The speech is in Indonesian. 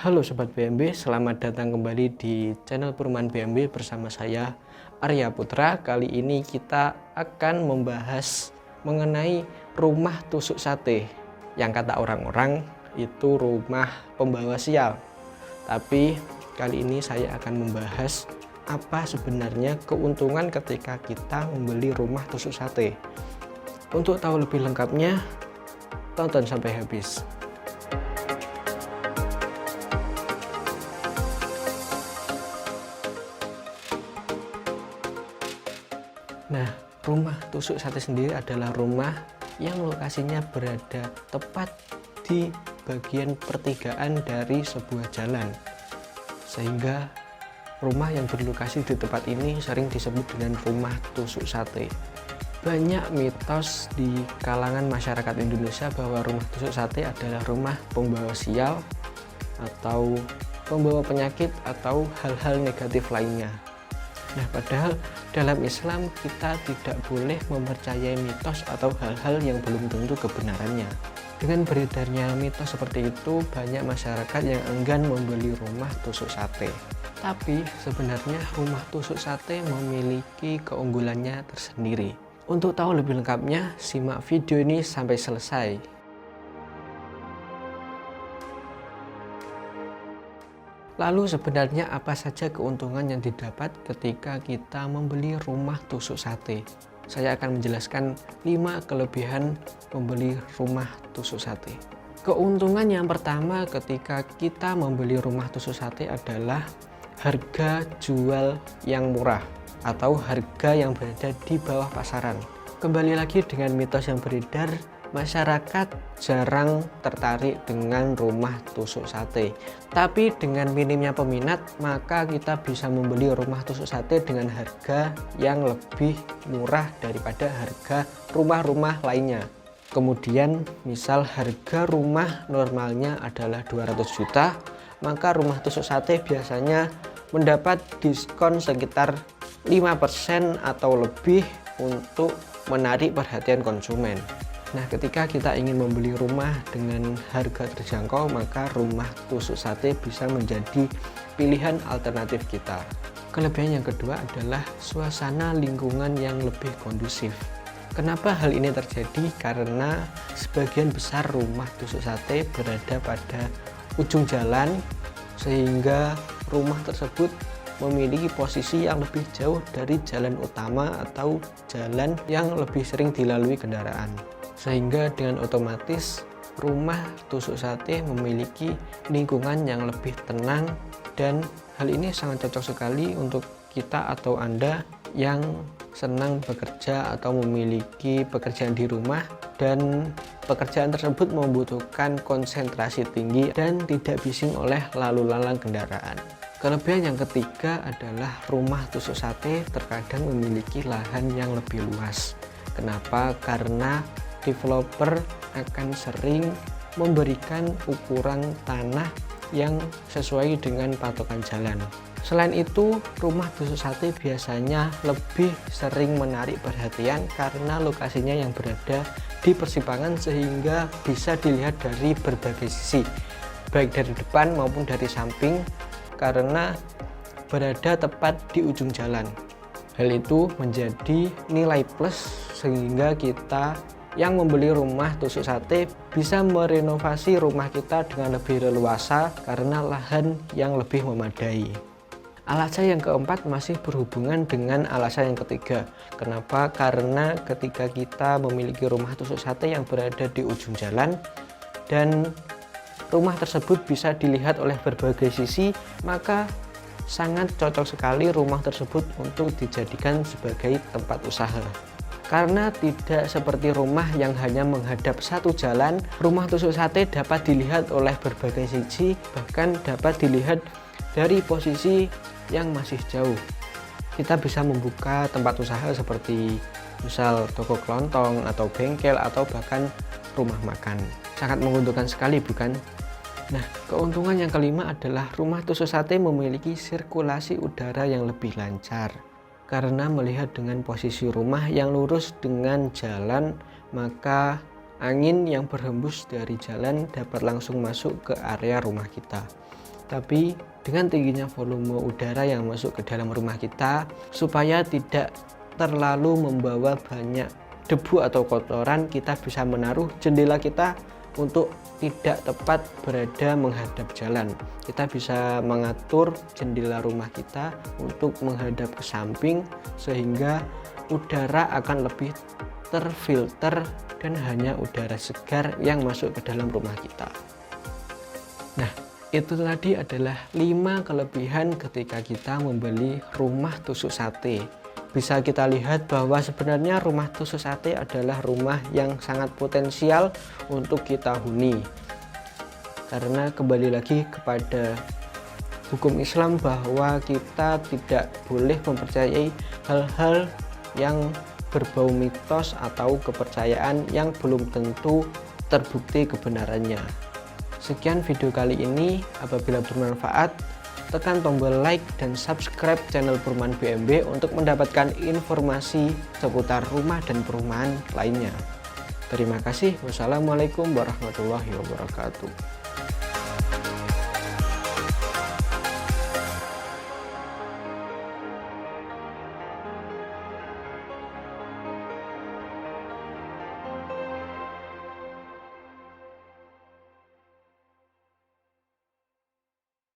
Halo Sobat BMB, selamat datang kembali di channel Perumahan BMB bersama saya Arya Putra. Kali ini kita akan membahas mengenai rumah tusuk sate yang kata orang-orang itu rumah pembawa sial. Tapi kali ini saya akan membahas apa sebenarnya keuntungan ketika kita membeli rumah tusuk sate. Untuk tahu lebih lengkapnya, tonton sampai habis. Nah, rumah tusuk sate sendiri adalah rumah yang lokasinya berada tepat di bagian pertigaan dari sebuah jalan. Sehingga rumah yang berlokasi di tempat ini sering disebut dengan rumah tusuk sate. Banyak mitos di kalangan masyarakat Indonesia bahwa rumah tusuk sate adalah rumah pembawa sial atau pembawa penyakit atau hal-hal negatif lainnya. Nah, padahal dalam Islam kita tidak boleh mempercayai mitos atau hal-hal yang belum tentu kebenarannya. Dengan beredarnya mitos seperti itu, banyak masyarakat yang enggan membeli rumah tusuk sate. Tapi sebenarnya rumah tusuk sate memiliki keunggulannya tersendiri. Untuk tahu lebih lengkapnya, simak video ini sampai selesai. Lalu sebenarnya apa saja keuntungan yang didapat ketika kita membeli rumah tusuk sate? Saya akan menjelaskan 5 kelebihan membeli rumah tusuk sate. Keuntungan yang pertama ketika kita membeli rumah tusuk sate adalah harga jual yang murah atau harga yang berada di bawah pasaran. Kembali lagi dengan mitos yang beredar, masyarakat jarang tertarik dengan rumah tusuk sate. Tapi dengan minimnya peminat, maka kita bisa membeli rumah tusuk sate dengan harga yang lebih murah daripada harga rumah-rumah lainnya. Kemudian misal harga rumah normalnya adalah 200 juta, maka rumah tusuk sate biasanya mendapat diskon sekitar 5% atau lebih untuk menarik perhatian konsumen. Nah, ketika kita ingin membeli rumah dengan harga terjangkau, maka rumah tusuk sate bisa menjadi pilihan alternatif kita. Kelebihan yang kedua adalah suasana lingkungan yang lebih kondusif. Kenapa hal ini terjadi? Karena sebagian besar rumah tusuk sate berada pada ujung jalan, sehingga rumah tersebut memiliki posisi yang lebih jauh dari jalan utama atau jalan yang lebih sering dilalui kendaraan. Sehingga dengan otomatis rumah tusuk sate memiliki lingkungan yang lebih tenang, dan hal ini sangat cocok sekali untuk kita atau Anda yang senang bekerja atau memiliki pekerjaan di rumah dan pekerjaan tersebut membutuhkan konsentrasi tinggi dan tidak bising oleh lalu lalang kendaraan. Kelebihan yang ketiga adalah rumah tusuk sate terkadang memiliki lahan yang lebih luas. Kenapa? Karena developer akan sering memberikan ukuran tanah yang sesuai dengan patokan jalan. Selain itu, rumah tusuk sate biasanya lebih sering menarik perhatian karena lokasinya yang berada di persimpangan, sehingga bisa dilihat dari berbagai sisi, baik dari depan maupun dari samping, karena berada tepat di ujung jalan. Hal itu menjadi nilai plus sehingga kita yang membeli rumah tusuk sate bisa merenovasi rumah kita dengan lebih leluasa karena lahan yang lebih memadai. Alasan yang keempat masih berhubungan dengan alasan yang ketiga. Kenapa? Karena ketika kita memiliki rumah tusuk sate yang berada di ujung jalan dan rumah tersebut bisa dilihat oleh berbagai sisi, maka sangat cocok sekali rumah tersebut untuk dijadikan sebagai tempat usaha. Karena tidak seperti rumah yang hanya menghadap satu jalan, rumah tusuk sate dapat dilihat oleh berbagai sisi, bahkan dapat dilihat dari posisi yang masih jauh. Kita bisa membuka tempat usaha seperti misal toko kelontong atau bengkel atau bahkan rumah makan. Sangat menguntungkan sekali, bukan? Nah, keuntungan yang kelima adalah rumah tusuk sate memiliki sirkulasi udara yang lebih lancar. Karena melihat dengan posisi rumah yang lurus dengan jalan, maka angin yang berhembus dari jalan dapat langsung masuk ke area rumah kita. tapi dengan tingginya volume udara yang masuk ke dalam rumah kita, supaya tidak terlalu membawa banyak debu atau kotoran, kita bisa menaruh jendela kita untuk tidak tepat berada menghadap jalan. Kita bisa mengatur jendela rumah kita untuk menghadap ke samping, sehingga udara akan lebih terfilter dan hanya udara segar yang masuk ke dalam rumah kita. Nah, itu tadi adalah 5 kelebihan ketika kita membeli rumah tusuk sate. Bisa kita lihat bahwa sebenarnya rumah tusuk sate adalah rumah yang sangat potensial untuk kita huni. Karena kembali lagi kepada hukum Islam bahwa kita tidak boleh mempercayai hal-hal yang berbau mitos atau kepercayaan yang belum tentu terbukti kebenarannya. Sekian video kali ini, apabila bermanfaat, tekan tombol like dan subscribe channel Perumahan BMB untuk mendapatkan informasi seputar rumah dan perumahan lainnya. Terima kasih. Wassalamualaikum warahmatullahi wabarakatuh.